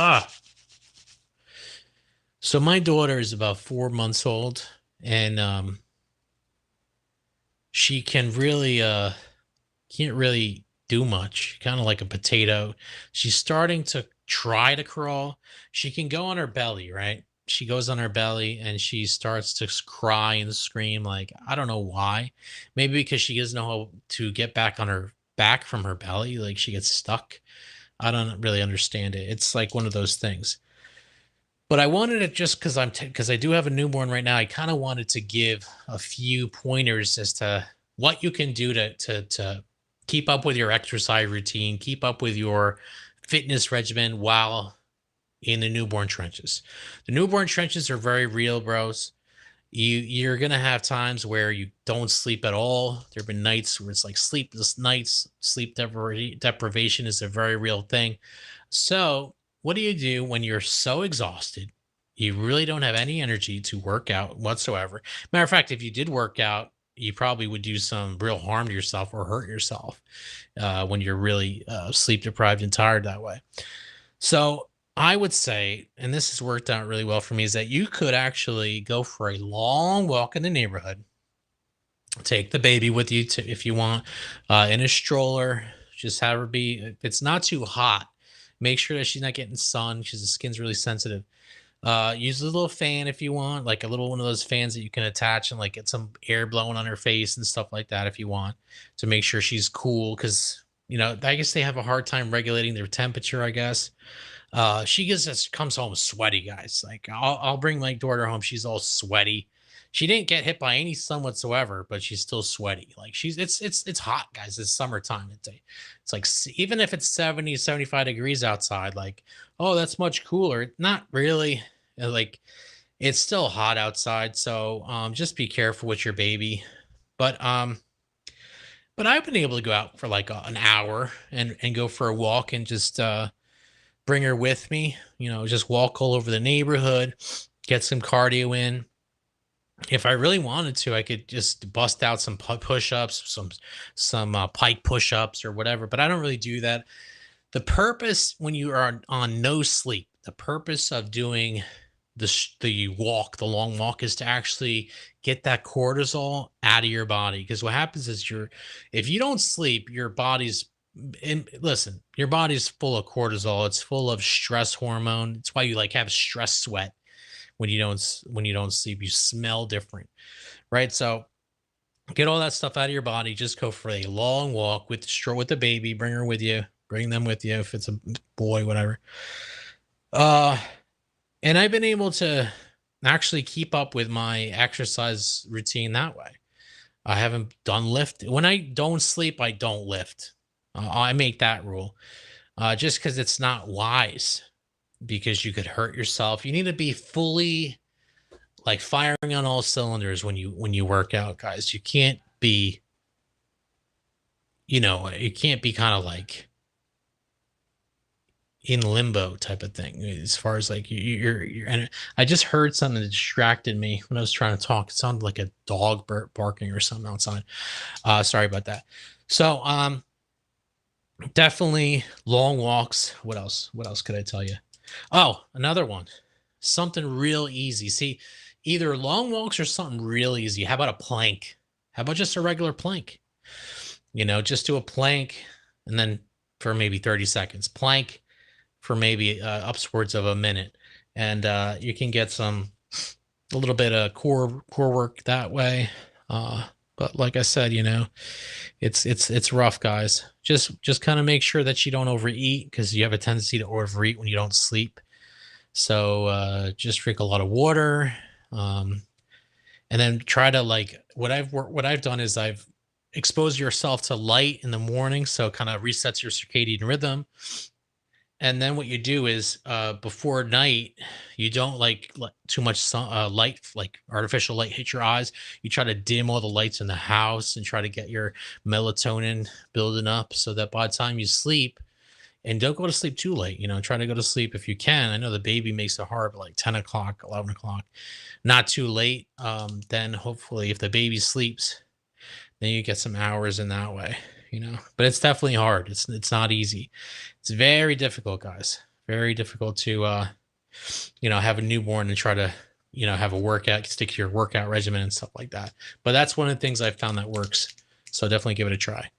Ah, so my daughter is about 4 months old, and she can't really do much. Kind of like a potato. She's starting to try to crawl. She can go on her belly, right? She goes on her belly and she starts to cry and scream. Like, I don't know why. Maybe because she doesn't know how to get back on her back from her belly. Like she gets stuck. I don't really understand it. It's like one of those things. But I wanted it just because because I do have a newborn right now. I kind of wanted to give a few pointers as to what you can do to keep up with your exercise routine, keep up with your fitness regimen while in the newborn trenches. The newborn trenches are very real, bros. You're gonna have times where you don't sleep at all. There have been nights where it's like sleepless nights. Deprivation is a very real thing. So, what do you do when you're so exhausted? You really don't have any energy to work out whatsoever. Matter of fact, if you did work out, you probably would do some real harm to yourself or hurt yourself when you're really sleep deprived and tired that way. So I would say, and this has worked out really well for me, is that you could actually go for a long walk in the neighborhood. Take the baby with you to, if you want, in a stroller. Just have her be. If it's not too hot, make sure that she's not getting sun because the skin's really sensitive. Use a little fan if you want, like a little one of those fans that you can attach and like get some air blowing on her face and stuff like that if you want to make sure she's cool. Because I guess they have a hard time regulating their temperature. I guess she just comes home sweaty, guys. Like I'll bring my daughter home. She's all sweaty. She didn't get hit by any sun whatsoever, but she's still sweaty. Like it's hot, guys. It's summertime. It's like even if it's 70, 75 degrees outside, like, oh, that's much cooler. Not really. Like it's still hot outside. So just be careful with your baby. But but I've been able to go out for like an hour and go for a walk and just bring her with me, just walk all over the neighborhood, get some cardio in. If I really wanted to, I could just bust out some push-ups, some pike push-ups or whatever, but I don't really do that. The purpose when you are on no sleep, the purpose of doing the long walk is to actually get that cortisol out of your body. Because what happens is if you don't sleep, your body's and listen, your body's full of cortisol. It's full of stress hormone. It's why you like have stress sweat when you don't sleep. You smell different, right? So get all that stuff out of your body. Just go for a long walk with the baby. Bring her with you. Bring them with you if it's a boy, whatever. Uh, and I've been able to actually keep up with my exercise routine that way. I haven't done lift. When I don't sleep, I don't lift. I make that rule just because it's not wise because you could hurt yourself. You need to be fully like firing on all cylinders when you work out, guys. You can't be kind of like in limbo type of thing as far as like you're and I just heard something that distracted me when I was trying to talk. It sounded like a dog barking or something outside. Sorry about that. So definitely long walks. What else could I tell you? Oh, another one. Something real easy. See, either long walks or something real easy. How about a plank? How about just a regular plank? Just do a plank and then for maybe 30 seconds. Plank for maybe upwards of a minute. And you can get a little bit of core work that way. But like I said, it's rough, guys. Just kind of make sure that you don't overeat because you have a tendency to overeat when you don't sleep. So just drink a lot of water, and then try to like what I've done is I've exposed yourself to light in the morning, so it kind of resets your circadian rhythm. And then what you do is before night, you don't like let too much light, like artificial light, hit your eyes. You try to dim all the lights in the house and try to get your melatonin building up so that by the time you sleep, and don't go to sleep too late. Try to go to sleep if you can. I know the baby makes it hard, but like 10 o'clock, 11 o'clock, not too late. Then hopefully, if the baby sleeps, then you get some hours in that way. But it's definitely hard. It's not easy. It's very difficult, guys. Very difficult to have a newborn and try to, have a workout, stick to your workout regimen and stuff like that. But that's one of the things I found that works. So definitely give it a try.